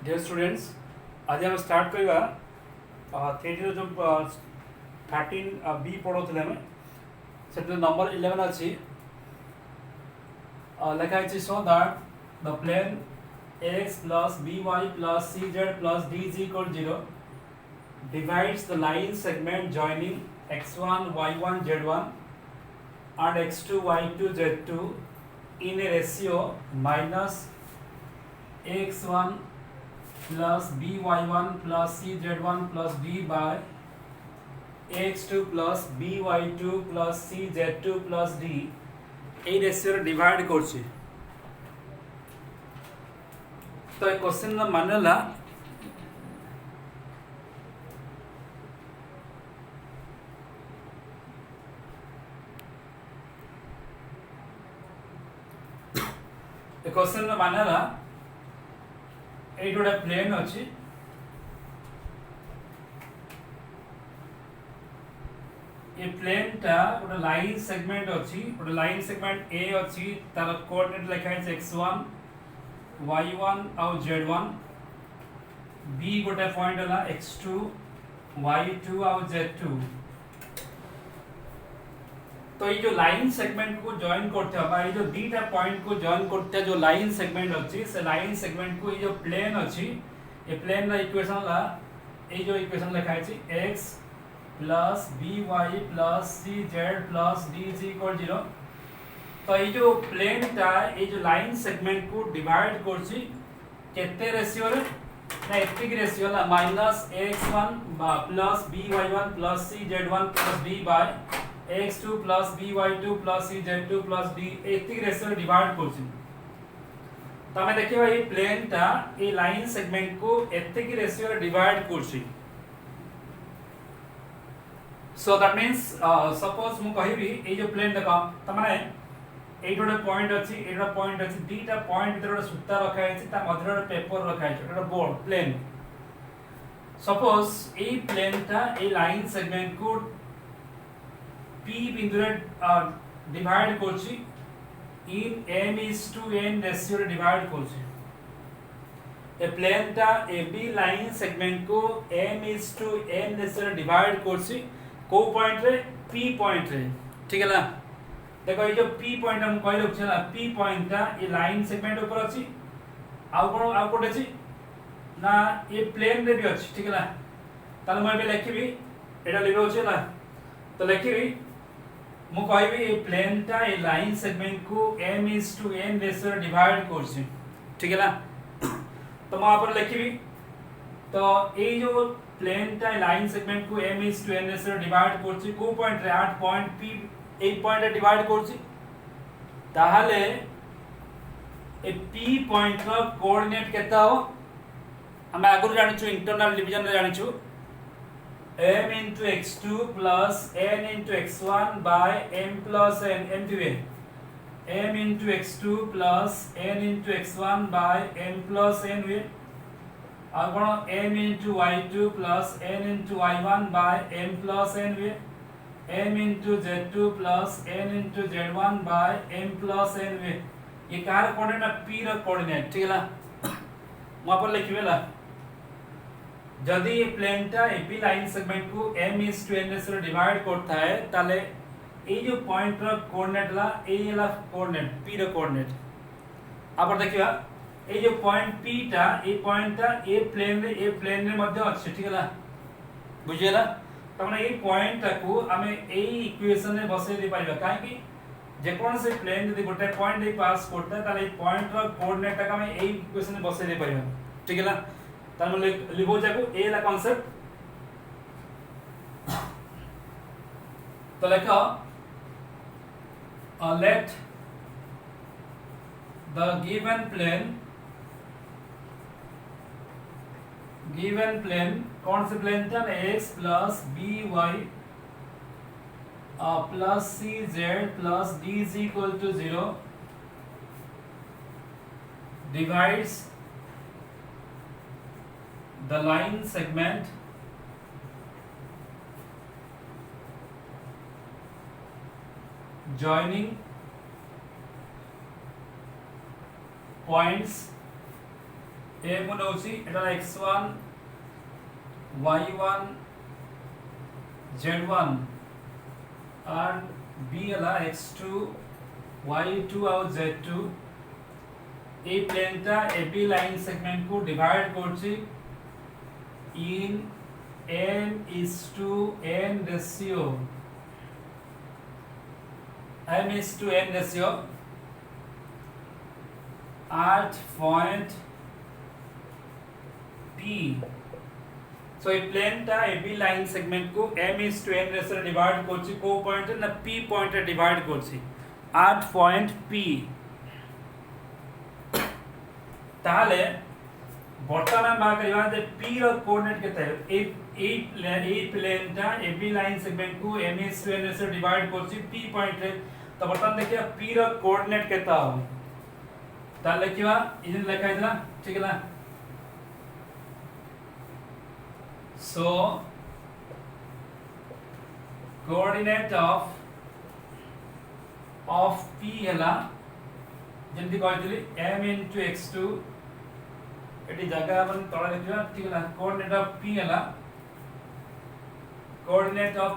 Dear students आज आम start करवा थ्री जो 13 बी पढ़ाऊे आम से नंबर 11 अच्छी लिखाई so that the plane x plus b y plus c z plus d is equal 0 divides the line segment joining x1 y1 z1 and x2 y2 z2 in a ratio minus x1 plus by1 plus cz1 plus b by ax2 plus by2 plus cz2 plus d এই রেশিওরে divide করছি। তো এই question মানে হলা question मान है ये गोटे प्लेन अच्छी ये प्लेन टा गोटे लाइन सेगमेंट अच्छी गोटे लाइन सेगमेंट ए अच्छी तार कोऑर्डिनेट लिखा है x1 y1 आउ z1 b गोटे पॉइंट है x2 y2 आउ z2। तो ये जो लाइन सेगमेंट को जॉइन करते हैं जो दीटा पॉइंट को जॉइन करते हैं जो लाइन सेगमेंट अच्छी से लाइन सेगमेंट को ये जो प्लेन अच्छी ये प्लेन रा इक्वेशन ला ये जो इक्वेशन लिखा है x plus by plus cz plus d is equal 0। तो ये जो प्लेन टा ये जो लाइन सेगमेंट को डिवाइड करछि केते रेशियो रे ना एतिक रेशियो ला minus x1 plus by1 plus cz1 plus d by x2 plus by2 plus cz2 plus d एतिक रेशियो रे डिवाइड करछि। तो हमें देखिबा ये प्लेन टा ए लाइन सेगमेंट को एतिक रेशियो रे डिवाइड करछि। सो दैट मींस सपोज मु कहिबी ए जो प्लेन देखो त माने ए गोटे पॉइंट अछि एटा पॉइंट अछि दीटा पॉइंट भीतर गोटे सूता रखा है ता मध्य गोटे पेपर रखा है एटा बोर्ड प्लेन। सपोज ए प्लेन टा ए लाइन सेगमेंट को P बिंदु डिवाइड करछि इन m is to n ratio रे डिवाइड करछि। ए प्लेन टा AB लाइन सेगमेंट को m is to n ratio रे डिवाइड करछि को पॉइंट रे P पॉइंट रे ठीक है ना। देखो ये जो P पॉइंट हम कहले छला P पॉइंट टा ए लाइन सेगमेंट ऊपर अछि आउ कोड अछि ना ये प्लेन रे भी अछि ठीक है ना। ताले मैं भी लिखिबी एटा लिखो छै ना तो लिखिबी मु कहबी ए प्लेन टा ए लाइन सेगमेंट को m is to n ratio रे डिवाइड करछि ठीक है ना। तो मैं पर लिखिबी तो ए जो प्लेन टा लाइन सेगमेंट को m is to n ratio रे डिवाइड करछि को पॉइंट रे 8 पॉइंट p 8 पॉइंट रे डिवाइड करछि ताहाले ए p पॉइंट रो कोऑर्डिनेट केता हो हम आगुर जानिछु इंटरनल डिवीजन रे जानिछु m into x2 plus n into x1 by m plus n m into x2 plus n into x1 by m plus n हुए और कौन m into y2 plus n into y1 by m plus n हुए m into z2 plus n into z1 by m plus n हुए ये car coordinate p रा coordinate ठीक है ना वहां पर लिखिबेला जदि ये प्लेन टा एपी लाइन सेगमेंट को m is to n ratio divide करता है ताले ए जो पॉइंट रा कोऑर्डिनेट ला ए ला कोऑर्डिनेट p रा कोऑर्डिनेट आप देखिबा ए जो पॉइंट p टा ए पॉइंट टा ए प्लेन रे मध्य अछि ठीक है ना बुझियला त माने ए पॉइंट टा को हमें ए इक्वेशन में बसै दे पाइबा काहे कि जे कोन से प्लेन यदि गोटे पॉइंट ए पास करता है ताले पॉइंट रा कोऑर्डिनेट टा हमें ए इक्वेशन में बसै दे पाइबा ठीक है ना। तार लिखो जाको ए ला कांसेप्ट तो लिखो लेट द गिवन प्लेन कौन से प्लेन था x plus by plus cz plus d is equal to 0 divides the line segment joining points ए मु नउची एटा x1 y1 z1 and b हला x2 y2 और z2 ए प्लेनटा AB लाइन सेगमेंट को divide करछि इन m:n ratio m:n ratio at point P. So a plane टा AB line segment को m:n ratio divide करछि को point ना P पॉइंट डिवाइड करछि at point P. ताले बर्तमान बात करिया जे P रो कोऑर्डिनेट केते ए प्लेन टा AB लाइन सेगमेंट को m:n रेशियो डिवाइड करछि P पॉइंट रे तो बर्तमान देखिया P रो कोऑर्डिनेट केता हो ताले लिखिवा इदिन लिखा इदला ठीक है ना so coordinate of P हला जल्दी कहथिली m into x2 एटी जगह अपन तळे लिखिवा ठीक है ना coordinate of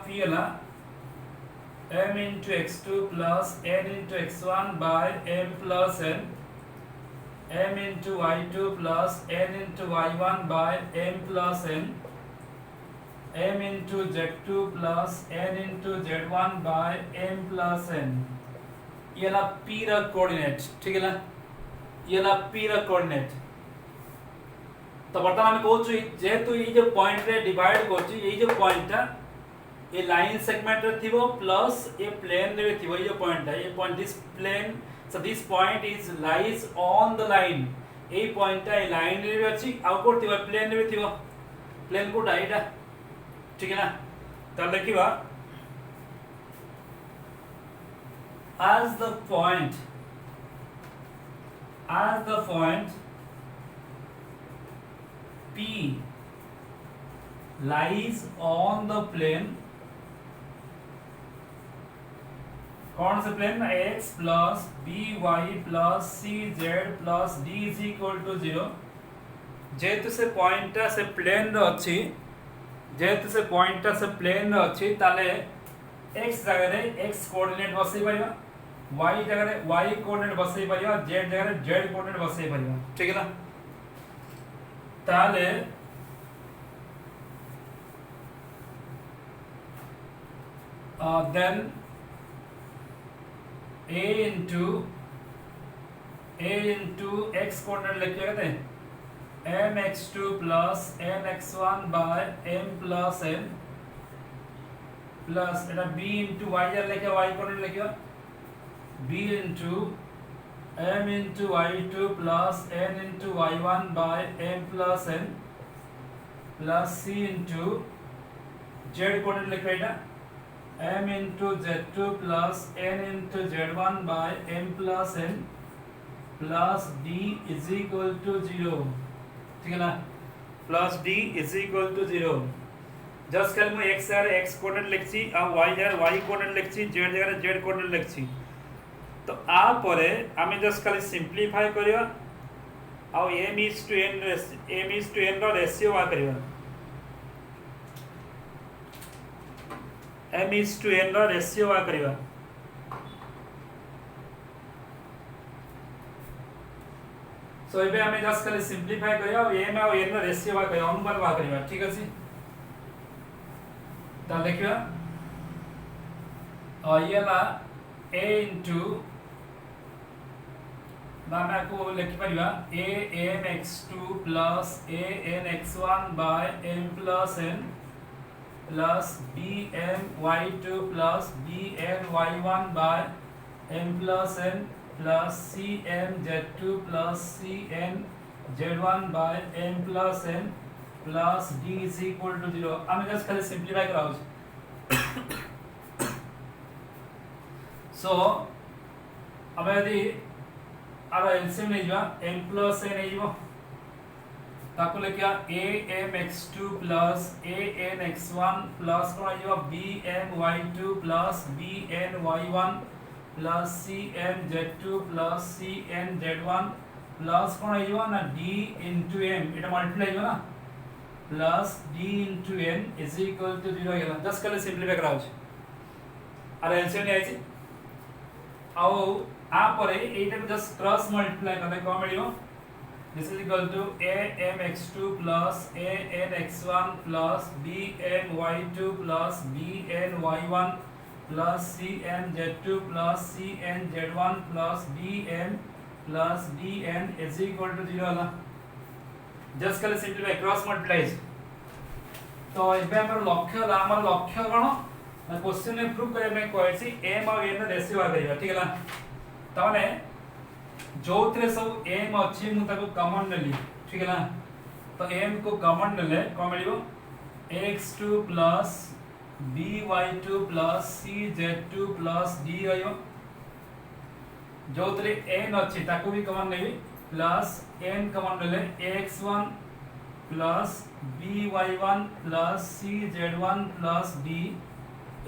P हला m into x2 plus n into x1 by m plus n m into y2 plus n into y1 by m plus n m into z2 plus n into z1 by m plus n ये ला P रा coordinate ठीक है ना ये ला P रा coordinate तो बर्तमान हम कहू जेहेतु ये जो पॉइंट रे डिवाइड करछि ये जो पॉइंट टा ये लाइन सेगमेंट रे थिबो प्लस ये प्लेन रे थिबो ये जो पॉइंट है ये point this plane so this point is lies on the line a point टा ये लाइन रे अछि आ को थिबो प्लेन रे थिबो प्लेन को डाइटा ठीक है ना तो लिखिवा as the point P lies on the plane कौन सा plane x plus by plus cz plus d is equal to 0 जेतु से पॉइंट से प्लेन रो अछि जेहेतु से पॉइंट से प्लेन अच्छी ताले x जगह रे x कोऑर्डिनेट बसई परिबा y जगह रे y कोऑर्डिनेट बसई परिबा z जगह रे z कोऑर्डिनेट बसई परिबा ठीक है ना ताले then a into x coordinate लिखिएगा थे mx2 plus nx1 by m plus n plus Etah b into y जर लेके y कोऑर्डिनेट लिखियो b into m into y2 plus n into y1 by m plus n plus c into z coordinate लिखो एटा m into z2 plus n into z1 by m plus n plus d is equal to 0 ठीक है ना plus d is equal to 0 just कल मैं x जगह x coordinate लिखछि आ y जगह y कोऑर्डिनेट लिखछि z जगह z कोऑर्डिनेट लिखछि तो आ परे आमे जस्ट कल सिंपलीफाई करियो आ m is to n रो रेशियो वा करियो m is to n रो रेशियो वा करियो सो एबे हमें जस्ट कल सिंपलीफाई करियो m और n रो रेशियो वा करियो अनुपात वा करियो ठीक अछि त देखियो ये ला a into माना को लिखि परिबा a m x2 plus a n x1 by m plus n plus b m y2 plus b n y1 by m plus n plus c m z2 plus c n z1 by m plus n plus d is equal to 0 আমি just খালি simplify করা হচ্ছে so আমি যদি আর LCM নেই যা m plus n নেই যাব তাকো লেখিয়া a m x2 plus a n x1 plus কোন আইব b m y2 plus b n y1 plus c n z2 plus c n z1 plus कौन हो ना d into m এটা मल्टीप्लाई हो ना plus d into n is equal to 0 हो just कले सिंपलीफाई करा होछ आर एलसीएम नै आइछि आ परे एटा को जस्ट क्रॉस मल्टीप्लाई करले कोन मिलियो this is equal to amx2 plus anx1 plus bny2 plus bny1 plus cnz2 plus cnz1 plus dm plus dn is equal to 0 होला just कले सिंपलीफाई क्रॉस मल्टीप्लाई तो एबे हमर लक्ष्य कोन क्वेश्चन में प्रूव करे में कहछि m और n रेशियो आ गइबा ठीक है त माने जो थरे सब m अछि मु ताको कॉमन लेली ठीक है ना तो m को कॉमन लेले कोन मिलियो x2 plus by2 plus cz2 plus d आयो जो थरे n अछि ताको भी कॉमन लेबी प्लस n कॉमन लेले x1 plus by1 plus cz1 plus d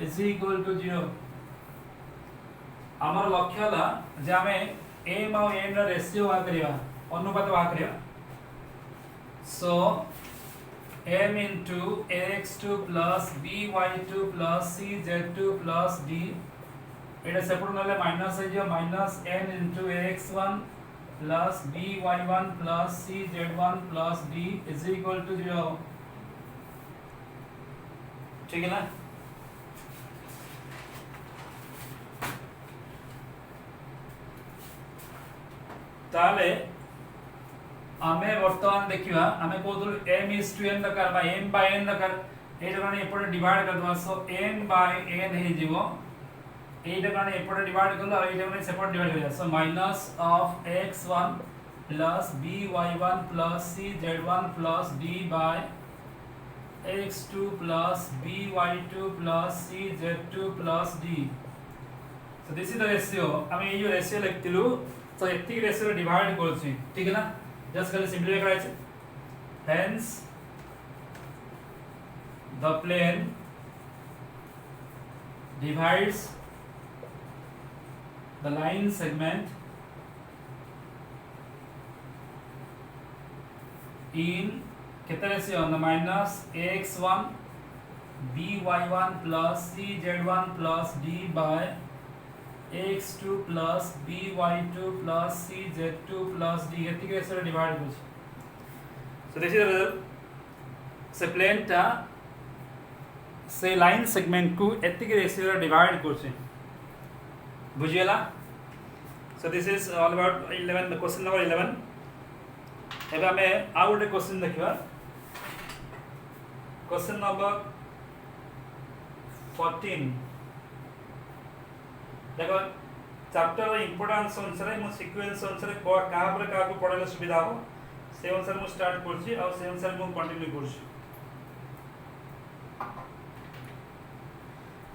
is equal to 0 हमर लक्ष्य होला जे हमें m और n रा रेशियो बाहर करिया अनुपात बाहर करिया सो m into ax2 plus by2 plus cz2 plus d एटा सेपरेट नले माइनस है जो minus n into ax1 plus by1 plus cz1 plus d is equal to 0 ठीक है ना ताले आमे वर्तमान देखिवा आमे कोदुल m is to n दकार बा m by n दकार एटा काने एपटे डिवाइड कर दवा सो m by n हे जीवो एटा काने एपटे डिवाइड करलो एटा काने सेपरेट डिवाइड हो जा so minus of x1 plus by1 plus cz1 plus d by x2 plus by2 plus cz2 plus d so this is the ratio आमे ये जो रेशियो लिखतिलु तो एत्ती रेशियो डिवाइड करछि ठीक है ना जस्ट खाली सिंपलीफाई करायছে hence the plane divides the line segment in कितना ratio on the minus ax1 by1 plus cz1 plus d by x2 plus by2 plus cz2 plus d एतिक ratio divide होछ so this is the result से plane ता से line segment को एतिक ratio divide करछे बुझियला so this is all about 11 the question number 11 एबे हमें आउ गोटे क्वेश्चन देखिबा क्वेश्चन नंबर 14 देखो चैप्टर इंपोर्टेंस अनुसार मु सीक्वेंस अनुसार कहा पर कहा को पढले सुविधा हो से अनुसार मु स्टार्ट करछि और से अनुसार मु कंटिन्यू करछि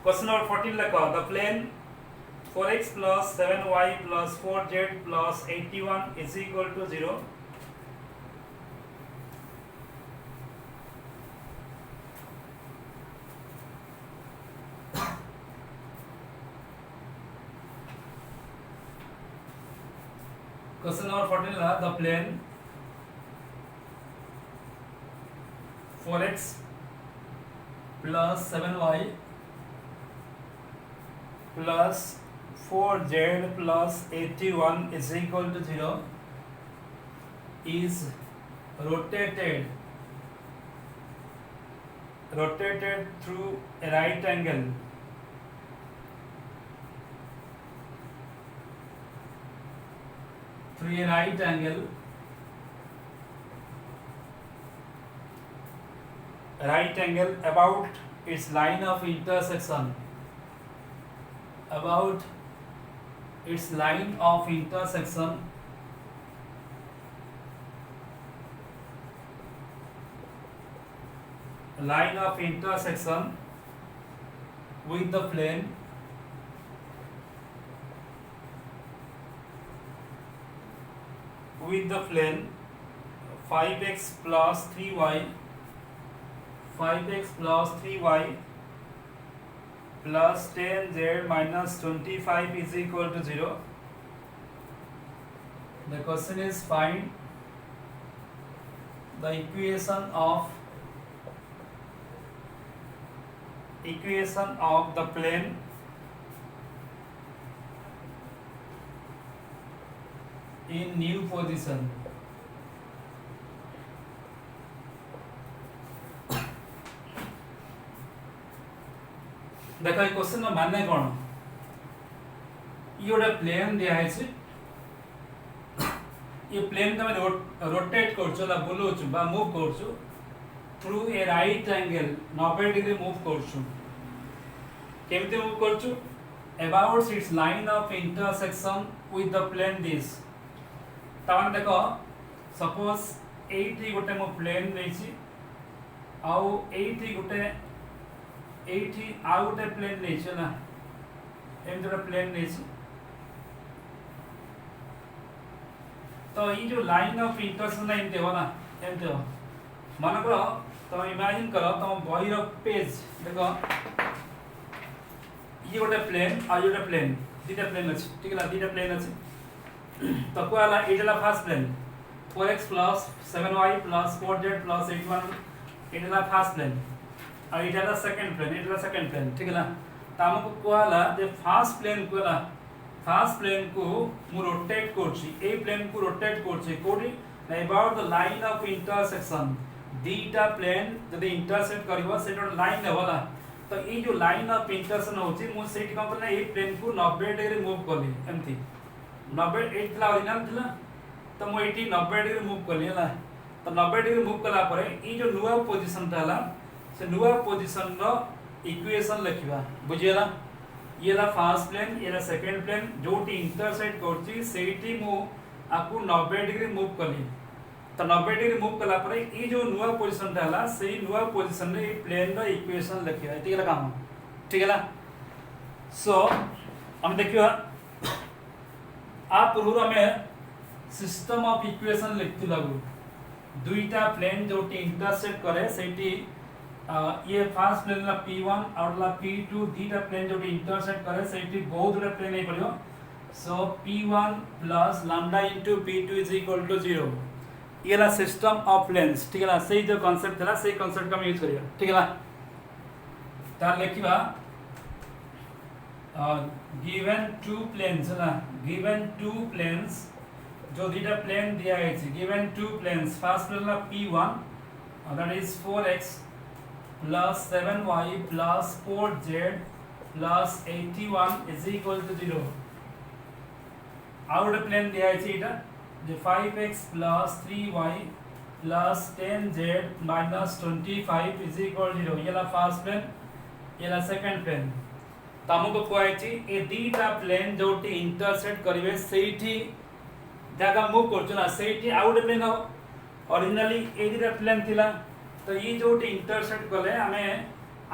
क्वेश्चन नंबर 14 लेखो the plane 4x plus 7y plus 4z plus 81 is equal to 0 Question number 14 la the plane 4x plus 7y plus 4z plus 81 is equal to 0 is rotated through a right angle right angle about its line of intersection with the plane with the plane 5x plus 3y plus 10z minus 25 is equal to 0 The question is find the equation of the plane in new position. देखो question माने कौन ये गोटे plane दिया है ये plane का rotate कर बुलाऊँ बा मूव कर through a right angle 90 degree move करमती मूव कर about its line of intersection with the plane this तमाम देख सपोज एटी गोटे मो प्लेन नहीं आउ एटी गोटे एटी आउ गोटे प्लेन नहीं ना एमती गोटे प्लेन नहीं तो ये जो लाइन ऑफ इंटरसेक्शन एमती हो ना एमती हो मन कर तुम इमेजिन कर तुम बही पेज देख ये गोटे प्लेन आ गोटे प्लेन दीटा प्लेन अच्छे ठीक है दीटा प्लेन अच्छे तो कहला ये first plane 4x plus 7y plus 4z plus 81 ये फर्स्ट प्लेन और ये सेकंड प्लेन ये सेकंड प्लेन ठीक है ना तो आमको कहला जे फर्स्ट प्लेन कहला फर्स्ट प्लेन को मु रोटेट करछि ए प्लेन को रोटेट करछि कोडी about the line of intersection दीटा प्लेन जदि इंटरसेक्ट करबो सेटा लाइन होला तो ये जो लाइन ऑफ इंटरसेक्शन होछि मु सेट कम करना ए प्लेन को 90 डिग्री मूव करली एमती 90 8 ला ओरिजिनल थिला तो मु एटी 90 डिग्री मूव करली हला तो 90 डिग्री मूव कला परे ई जो नुवा पोजीशन थाला से नुवा पोजीशन रो इक्वेशन लिखिबा बुझियला ये ला फर्स्ट प्लेन ये ला सेकंड प्लेन जोटी इंटरसेक्ट करछि सेठी मु आपको 90 डिग्री मूव करली तो 90 डिग्री मूव कला परे ई जो नुवा पोजीशन थाला सेही नुवा पोजीशन रे प्लेन रो इक्वेशन लिखिबा ठीक है काम ठीक है ना सो हम देखियो आप पूर्व में सिस्टम ऑफ इक्वेशन लिखती लागू दुईटा प्लेन जोटी इंटरसेक्ट करे सेठी ये फर्स्ट प्लेन ला P1 और ला P2 दीटा प्लेन जोटी इंटरसेक्ट करे सेठी बहुत बड़ा प्लेन नहीं पड़ियो so P1 plus lambda into P2 is equal to 0 ये ला सिस्टम ऑफ प्लेन्स ठीक है ना सही जो कांसेप्ट था सही कांसेप्ट का हम यूज करियो ठीक है ना तार लिखिबा गिवन टू प्लेन्स है ना गिवन टू प्लेन्स जो दीटा प्लेन दिया है given two planes first plane ला P1 that is 4x plus 7y plus 4z plus 81 is equal to 0 आउट प्लेन दिया है इटा जो 5x plus 3y plus 10z minus 25 is equal to 0 ये ला फर्स्ट प्लेन ये ला सेकंड प्लेन तमको कहै ए दीटा plane जोटी intersect करिवे सेठी जगह मूव करछ ना सेठी आउट प्लेन हो ओरिजिनली ए दीटा प्लेन थिला तो ये जो इंटरसेक्ट गले हमें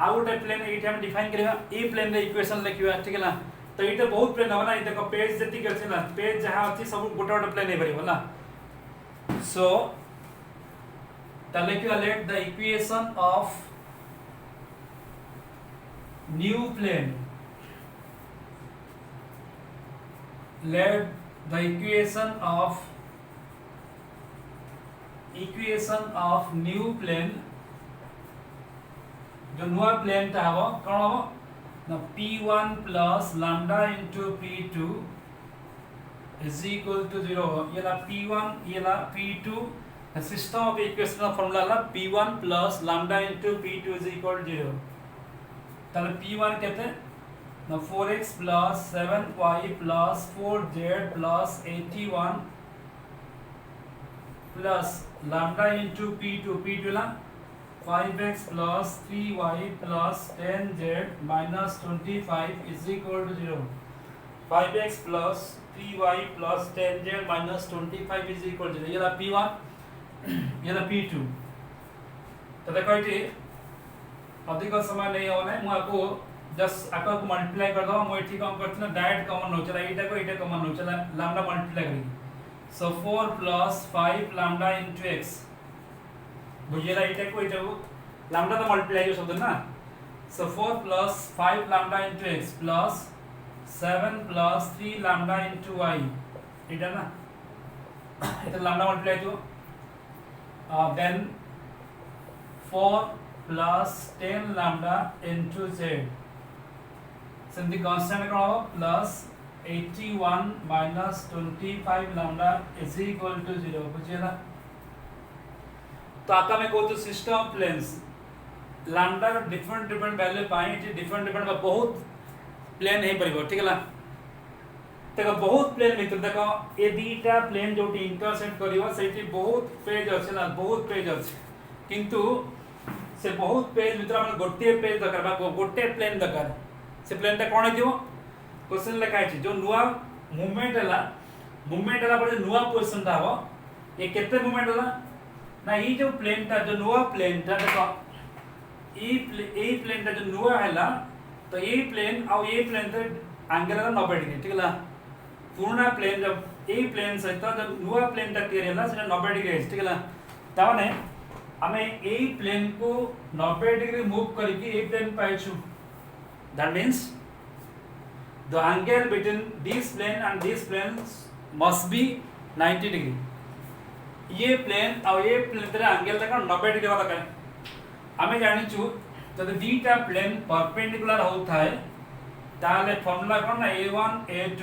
आउट प्लेन ये हम डिफाइन करिया ए प्लेन रे इक्वेशन लिखिबा ठीक है ना तो ये बहुत प्लेन हो ना ये देखो पेज जति के ना पेज जहां अछि सब गोटा गोटा प्लेन हे परिबो ना सो त लिखिबा let the equation of new plane let the equation of new plane जो नुआ प्लेन ता हबो कोन हबो ना P1 plus lambda into P2 is equal to 0 ये ला P1 ये ला P2 सिस्टम ऑफ इक्वेशन का formula La P1 plus lambda into P2 is equal to 0 ताले P1 कहते ना 4x plus 7y plus 4z plus 81 plus lambda into P2 La 5x plus 3y plus 10z minus 25 is equal to 0 5x plus 3y plus 10z minus 25 is equal to 0 ये ला P1 ये ला P2 तो देखो ये अधिक समय नहीं होना है मैं आपको जस्ट आका को मल्टीप्लाई कर दो मैं ठीक काम करते ना डायरेक्ट कॉमन हो चला एटा कॉमन हो चला लैम्डा मल्टीप्लाई करेंगे सो 4 plus 5 lambda into x बुझेला एटा को लैम्डा तो मल्टीप्लाई हो शब्द ना सो 4 plus 5 lambda into x plus 7 plus 3 lambda into y एटा ना एत लैम्डा मल्टीप्लाई जो then 4 plus 10 lambda into z सेमती कांस्टेंट कोन हो plus 81 minus 25 lambda is equal to 0 बुझियला। तो आता में को तो system of planes lambda different value पाई इट डिफरेंट बहुत प्लेन हे परिबो ठीक है। देखो बहुत प्लेन भीतर देखो ए दीटा प्लेन जो इंटरसेक्ट करिवो सेठी बहुत पेज अछि ना बहुत पेज अछि किंतु से बहुत पेज भीतर हम गोटे पेज दरकार बा गोटे प्लेन दरकार से प्लेनटा कोन दियो क्वेश्चन लिखा छै जो नुवा मूवमेंट हला पर नुवा पोजीशन ता हो ये केते मूवमेंट हला ना ई जो प्लेनटा जो नुवा प्लेनटा देखो ई प्लेनटा जो नुवा हला तो ये प्लेन और ये प्लेन तो एंगल 90 डिग्री ठीक है। पुराना प्लेन जब ए प्लेन सहित जब नुआ प्लेन टा क्लियर होला सेटा 90 डिग्री ठीक है। ताने हमें ए प्लेन को 90 डिग्री मूव करके ए प्लेन पाइछु that means the angle between this plane and this plane must be 90 degree. ये प्लेन और ये प्लेन तेरा एंगल तक 90 डिग्री वाला है। हमें जानिछु जब दीटा प्लेन परपेंडिकुलर होता है ताले formula cone a1 a2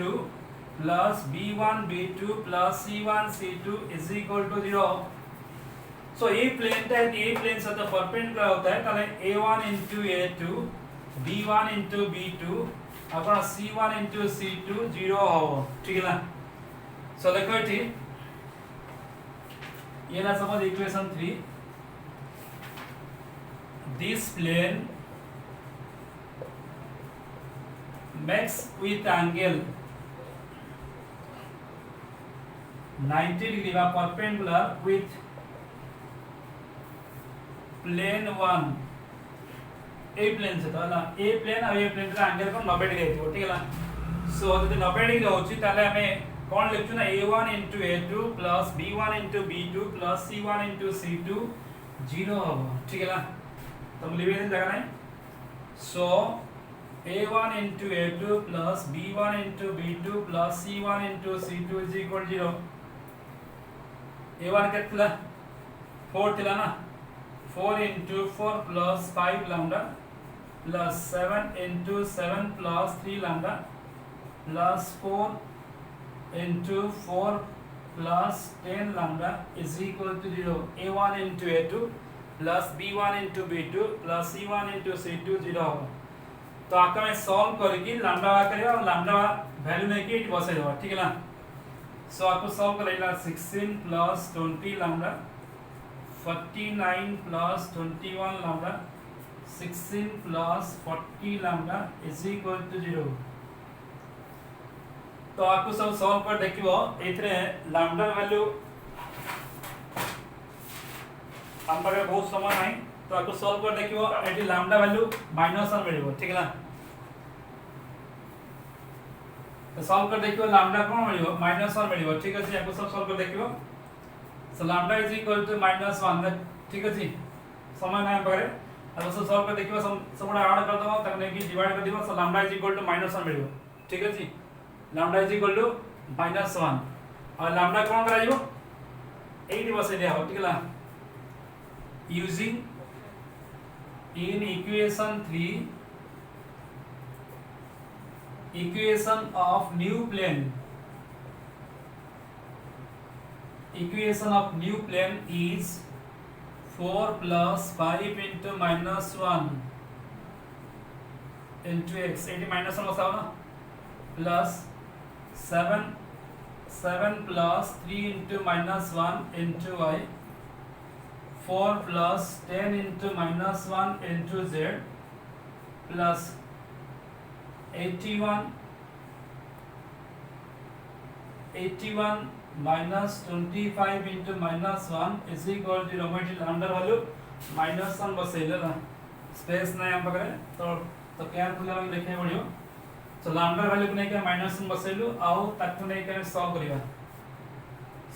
plus b1 b2 plus c1 c2 is equal to 0। सो ये प्लेन टा ये प्लेन से तो परपेंडिकुलर होता है ताले a1 into a2 b1 into b2 अपन c1 into c2 0 हो ठीक है ना। सो देखो ये ये ना समझ equation 3 this plane makes with angle 90 degree or perpendicular with plane 1 ए प्लेन से तो ना ए प्लेन और ए प्लेन का एंगल को 90 डिग्री है ठीक है ना। सो जब 90 डिग्री होची ताले हमें कौन लिखछु ना a1 into a2 plus b1 into b2 plus c1 into c2 0 होगा ठीक है ना। तो लिविंग जगह नहीं सो a1 into a2 plus b1 into b2 plus c1 into c2 is equal 0। a1 कितना 4 थिला ना 4 into 4 plus 5 lambda plus 7 into 7 plus 3 lambda plus 4 into 4 plus 10 lambda is equal to 0। a1 into a2 plus b1 into b2 plus c1 into c2 0 होगा। तो आपका मैं solve करके lambda करेगा और लैम्डा वैल्यू नहीं की बसे देगा ठीक है ना। सो आपको सॉल्व करेगा 16 plus 20 lambda 49 plus 21 lambda 16 plus 40 lambda is equal to 0। तो आपको सब सॉल्व कर देखियो एथरे लैम्डा वैल्यू हम पर बहुत समय नहीं तो आपको सॉल्व कर देखियो एटी लैम्डा वैल्यू -1 मिलिबो ठीक है ना। तो सॉल्व कर देखियो लैम्डा कोन मिलिबो -1 मिलिबो ठीक है जी। आपको सब सॉल्व कर देखियो so lambda is equal to -1 ठीक है जी। समय नहीं पकड़े अब सब सॉल्व कर देखियो सब बड़ा ऐड कर दो तक नहीं कि डिवाइड कर दियो so lambda is equal to -1 मिलिबो ठीक है जी। लैम्डा इज इक्वल टू -1 और लैम्डा कोन कराइबो 8 बसे दिया हो ठीक है ना। Using in equation 3 equation of new plane is 4 plus 5 into -1 into x 80 -1 बसाओ ना plus 7 plus 3 into -1 into y 4 plus 10 into -1 into z plus 81 minus 25 into -1 is equal to rheumatic under value -1 बसेले ना space नहीं हम पकड़े तो careful हम लिखे पड़ियो। सो लैम्डा वैल्यू को नहीं के -1 बसेलु आउ तक नहीं के सॉल्व करिया।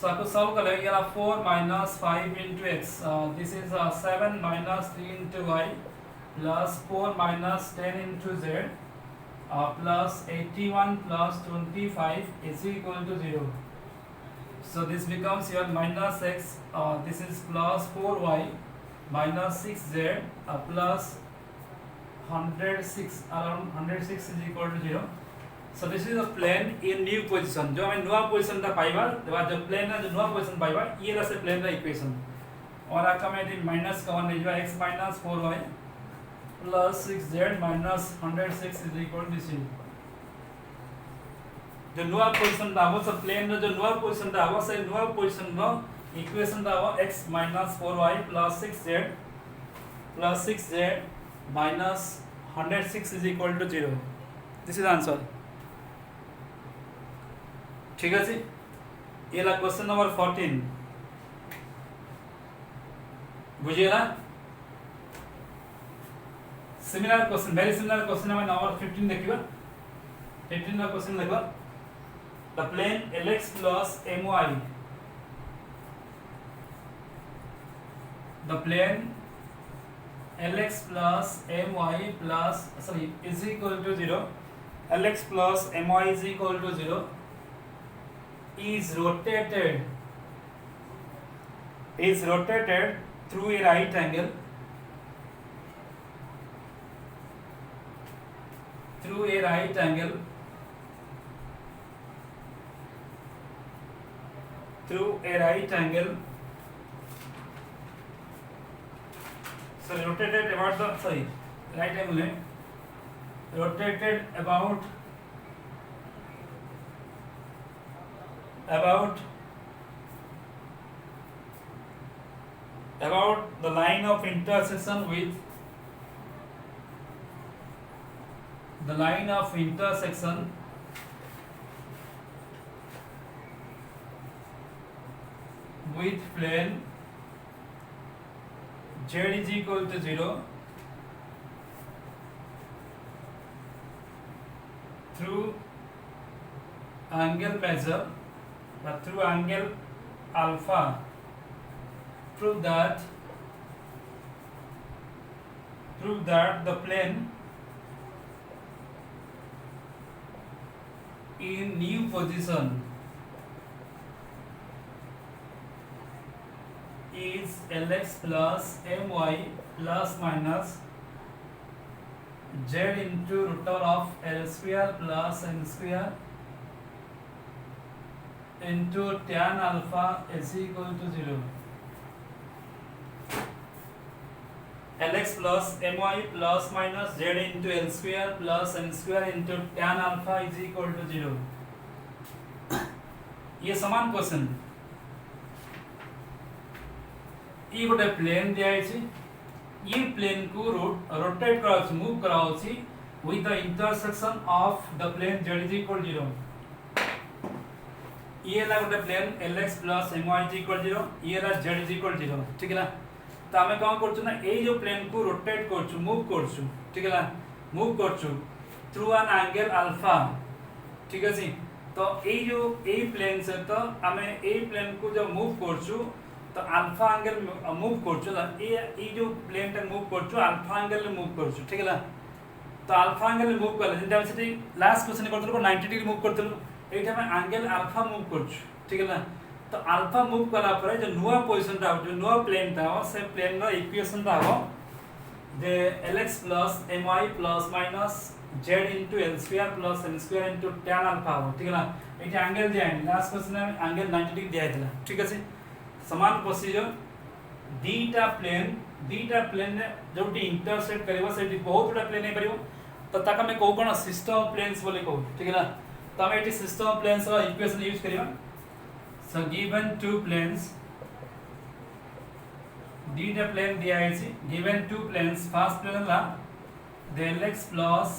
सो आपको सॉल्व कर लेगा 4 minus 5 into x this is 7 minus 3 into y plus 4 minus 10 into z plus 81 plus 25 is equal to 0। So this becomes your minus x, this is plus 4y minus 6z plus 106, around 106 is equal to 0. So this is a plane in new position. जो हमें नुआ position ता पाइबा देबा जो plane जो नुआ position पाइबा ये रसे प्लेन रा इक्वेशन और आका में दी माइनस का 1 जो x minus 4y plus 6z minus 106 is equal to 0. जो नुआ पोजीशन दावो सब प्लेन जो नुआ पोजीशन दावो से नुआ पोजीशन नो इक्वेशन दावो x minus 4y plus 6z plus 6z minus 106 is equal to 0. This is the answer. ठीक है जी, ये ला क्वेश्चन नंबर 14 बुझिएगा. Similar question, very similar question हमें नंबर 15 देखिएगा. 15 का क्वेश्चन देखिएगा. The plane Lx plus My, the plane Lx plus My plus is equal to 0. Lx plus My is equal to 0 is rotated through a right angle rotated about the right angle rotated about the line of intersection with plane z is equal to 0 through angle measure but through angle alpha. Prove that the plane in new position is Lx plus My plus minus z into root of L square plus n square into tan alpha is equal to 0. Lx plus My plus minus z into L square plus n square into tan alpha is equal to 0. ये समान question. ये गोटे plane दिया ये plane को rotate करा move करा with the intersection of the plane z is equal to 0. ये ला गोटे plane Lx plus My is equal to 0, ये ला z is equal to 0. ठीक है ना. तो आमे कौन करछु ना ए जो प्लेन को रोटेट करछु मूव करछु. ठीक है ना, मूव करछु थ्रू एन एंगल अल्फा. ठीक है जी. तो ए जो ए प्लेन से तो आमे ए प्लेन को जब मूव करछु तो अल्फा एंगल मूव करछु ना ए जो प्लेन टा मूव करछु अल्फा एंगल मूव करछु. ठीक है ना. तो अल्फा एंगल मूव करले जेंटा हम सेठी लास्ट क्वेश्चन करथलो 90 डिग्री मूव करथलो एटा हम एंगल अल्फा मूव करछु. ठीक है ना. तो अल्फा मूव कला पर जो नुआ पोजीशन ता जो नुआ प्लेन ता से प्लेन रो इक्वेशन ता हो जे Lx plus My plus minus z into L square plus n square into tan alpha हो. ठीक है ना. एटा एंगल दिया है लास्ट क्वेश्चन में एंगल 90 डिग्री दिया था. ठीक है से समान प्रोसीजर दीटा प्लेन ने जोटी इंटरसेक्ट करबो सेठी बहुत बड़ा प्लेन है परिबो तो ताका में को कोन सिस्टम ऑफ प्लेन्स बोले को. ठीक है ना. तो हम एटी सिस्टम ऑफ प्लेन्स रो इक्वेशन यूज करियो. So given two planes, dita plane दिया है जी. Given two planes, first plane La the Lx plus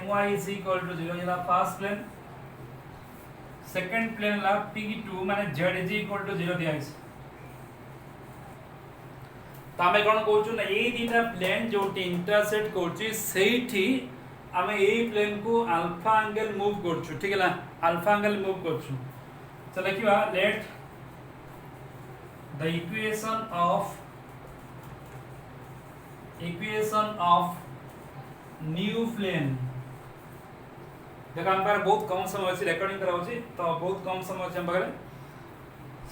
My is equal to 0 ये ला first plane. Second plane ला P2 माने z is equal to 0 दिया है. तो हमें कौन कहूँ ना ये दीटा प्लेन जो इंटरसेक्ट करछि सेठी हमें ए प्लेन को अल्फा एंगल मूव करछु. ठीक है ना. अल्फा एंगल मूव करछु. तो लिखिबा let the equation of new plane देखो हम पारे बहुत कम समय अछि रिकॉर्डिंग कराउछि तो बहुत कम समय अछि हम पारे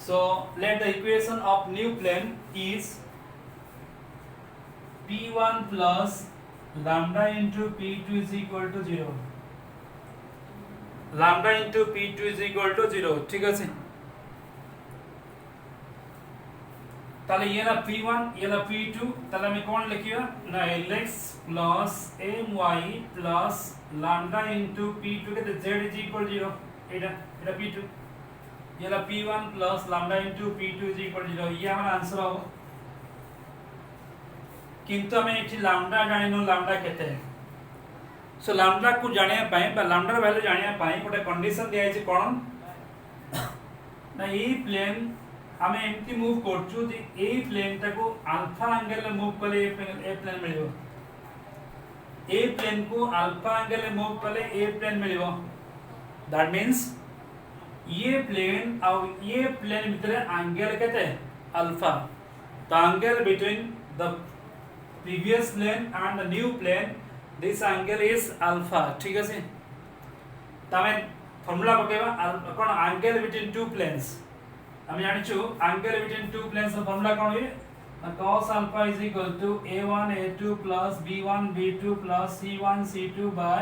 so let the equation of new plane is p1 plus lambda into p2 is equal to 0 lambda into p2 is equal to 0 ठीक আছে তাহলে ये ना p1 ये ना p2 তাহলে আমি কোন লিখিবা না lx plus my plus lambda into p2 के z is equal 0 এটা p2 ये ना p1 plus lambda into p2 is equal 0 ये हमारा आंसर हो किंतु हमें एठी लैम्डा जानिनो लैम्डा केते है सो लैम्डा को जानिया पाए बा लैम्डा वैल्यू जानिया पाए गोटे कंडीशन दिया है कोन ना ए प्लेन हमें एमती मूव करछु जे ए प्लेन टाको अल्फा एंगल में मूव कले ए प्लेन मिलिबो ए प्लेन को अल्फा एंगल में मूव कले ए प्लेन मिलिबो दैट मींस ये प्लेन और ये प्लेन भीतर एंगल केते alpha the angle between the previous plane and the new plane this angle is alpha ठीक है तमे फार्मूला पकेबा कोन एंगल बिटवीन टू प्लेन्स हम जानि छु एंगल बिटवीन टू प्लेन्स का फार्मूला कोन है cos alpha is equal to a1 a2 plus b1 b2 plus c1 c2 by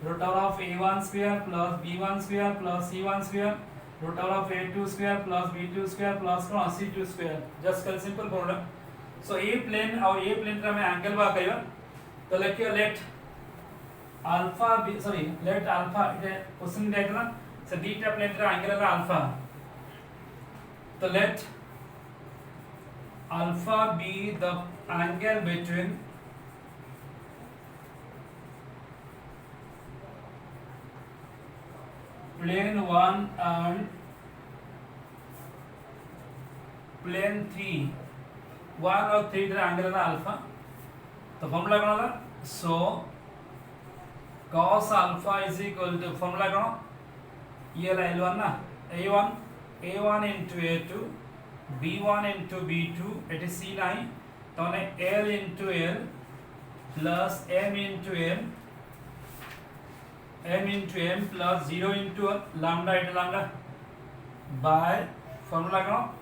root over of a1 square plus b1 square plus c1 square root over of a2 square plus b2 square plus c2 square just कर simple formula so ए plane और ए plane का मैं angle बा कहियो तो लिखियो let alpha sorry let alpha इटे question देखना से बीटा प्लेन का एंगल है अल्फा तो let alpha be the angle between plane 1 and plane 3 1 और 3 का एंगल है अल्फा तो फार्मूला कौन होगा सो cos alpha is equal to formula कौन ये ला L1 ना a1 into a2 b1 into b2 it is c नहीं तो ने l into l plus m into m plus 0 into lambda it lambda by formula कौन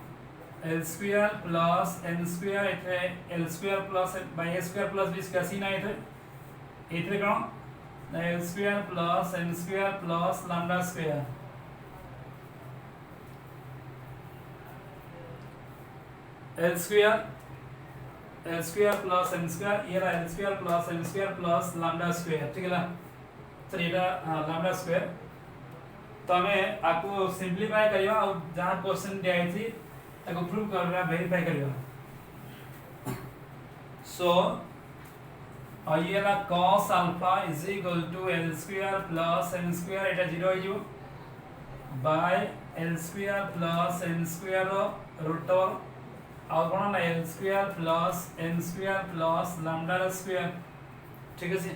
L square plus n square इथे L square plus by a square plus b square c ना इथे कौन L square plus n square plus lambda square L square plus n square ये रहा L square plus n square plus lambda square ठीक है ना चलिए इटा lambda square तो हमें आपको सिंपलीफाई करियो और जहाँ क्वेश्चन दिया है थी ताको प्रूव करना वेरीफाई करियो सो और ये ला cos alpha is equal to L square plus n square এটা 0 हो by L square plus n square root over और कौन ना L square plus n square plus lambda square ठीक है सी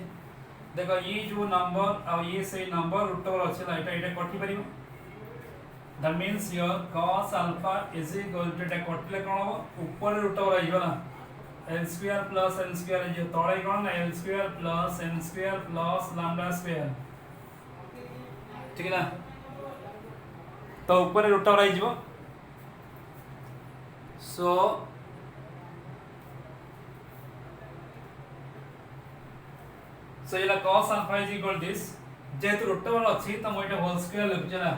देखो ये जो नंबर और ये सही नंबर रूट ओवर अछि ला এটা कटि परिबो that means your cos alpha is equal to এটা कटले कोन हो ऊपर रूट ओवर आइबो ना L square plus n square जो तळे कोन ना L square plus n square plus lambda square ठीक है ना तो ऊपर रूट ओवर आइबो सो so ये cos alpha is equal to this जेहेतु रूट ओवर अछि त मोइटा होल स्क्वायर लिखछ ना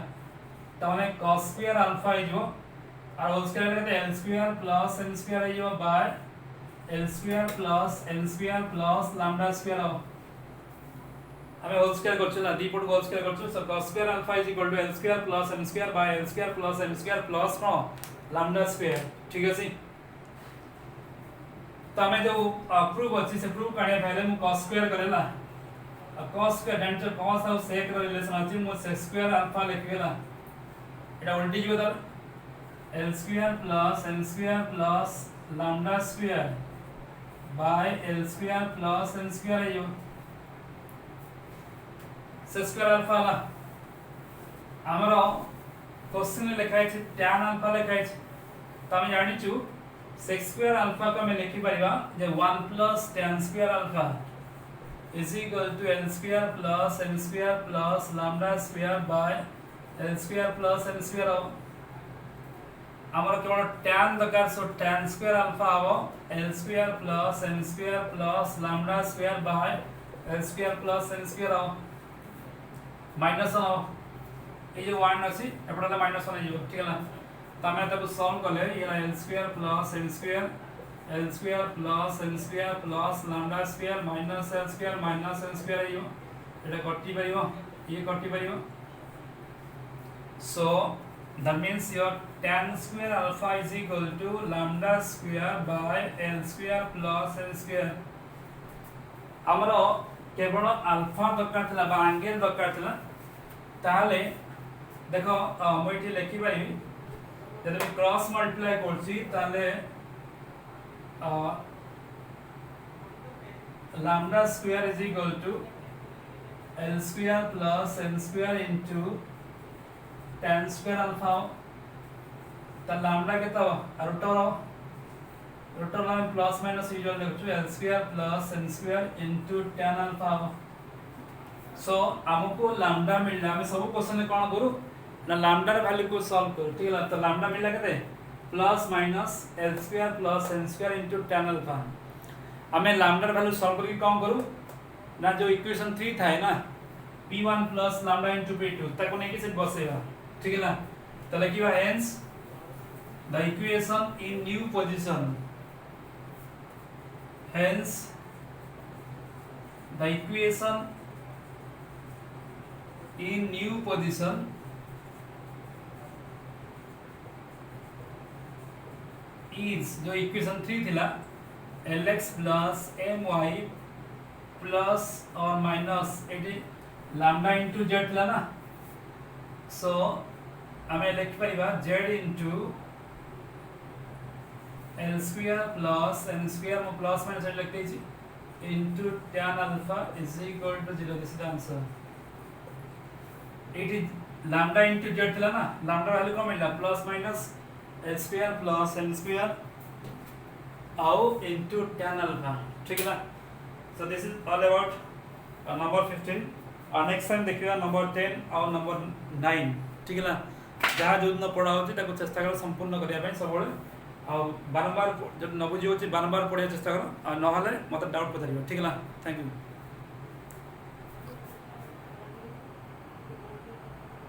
त माने cos स्क्वायर alpha इजो और होल स्क्वायर कहते L square plus n square इजो by L square plus n square plus lambda square हमें होल स्क्वायर करछ ना दी पुट होल स्क्वायर करछ so cos square alpha is equal to L square plus n square by L square plus n square plus no lambda square ठीक है सी तो हमें जो प्रूफ अछि से प्रूफ काढे पहले मु cos स्क्वायर करेला cos स्क्वायर डेंट cos और sec रो रिलेशन अछि मु sec स्क्वायर अल्फा लिखिला एटा उल्टी जो दर L square plus n square plus lambda square by L square plus n square है जो sec स्क्वायर अल्फा ला हमरो क्वेश्चन लिखा है tan अल्फा लिखा है तो हम जानि छु sec स्क्वायर अल्फा को मैं लिखि परिबा जे 1 plus tan square alpha is equal to L square plus M square plus lambda square by L square plus M square हमर केवल tan दरकार सो tan स्क्वायर अल्फा आबो l square plus m square plus lambda square by l square plus m square minus ए जो 1 अछि एपडा minus 1 आइयो ठीक है ना तमे तब सॉल्व करले ये l square plus m square l square plus m square plus lambda square minus l square minus m square आइयो एटा कटि परियो ये कटि परियो so that means your tan square alpha is equal to lambda square by l square plus m square हमरो केवल alpha दरकार थिला बा एंगल दरकार थिला ताले देखो मोइठी लिखि पाइबी जदि क्रॉस मल्टीप्लाई करछि ताले lambda square is equal to l square plus m square into tan square alpha ता लैम्डा केता रूटर में प्लस माइनस यूजुअल लिखछु l square plus n square into tan alpha so हमको लैम्डा मिलला हम सब क्वेश्चन कोन करू ना लैम्डा रे वैल्यू को सॉल्व करू ठीक है तो लैम्डा मिलला केते plus minus l square plus n square into tan alpha हमें लैम्डा रे वैल्यू सॉल्व करके कौन करू ना जो इक्वेशन 3 था है ना p1 plus lambda into p2 ताको नेकी से बसेगा ठीक है ना तो लिखिबा hence the equation in new position hence the equation in new position is जो इक्वेशन 3 थिला lx plus my plus और माइनस एटी लैम्डा इनटू z थिला ना सो हमें लिख परिबा z इनटू l square plus n square में प्लस माइनस लिखते छी into tan alpha is equal to 0 this is the answer it is lambda into z थिला ना lambda वैल्यू को मिला plus minus l square plus n square आओ into tan alpha ठीक है ना so this is all about number 15 और next time देखिएगा नंबर 10 और नंबर 9 ठीक है ना जहाँ जो दिन पढ़ा होती ताको चेष्टा कर संपूर्ण करिया ପାଇଁ सबले आ बारंबार जब न बुझी होची बारंबार पढ़िया चेष्टा करो आ न हले मत डाउट पचारियो ठीक है ना थैंक यू।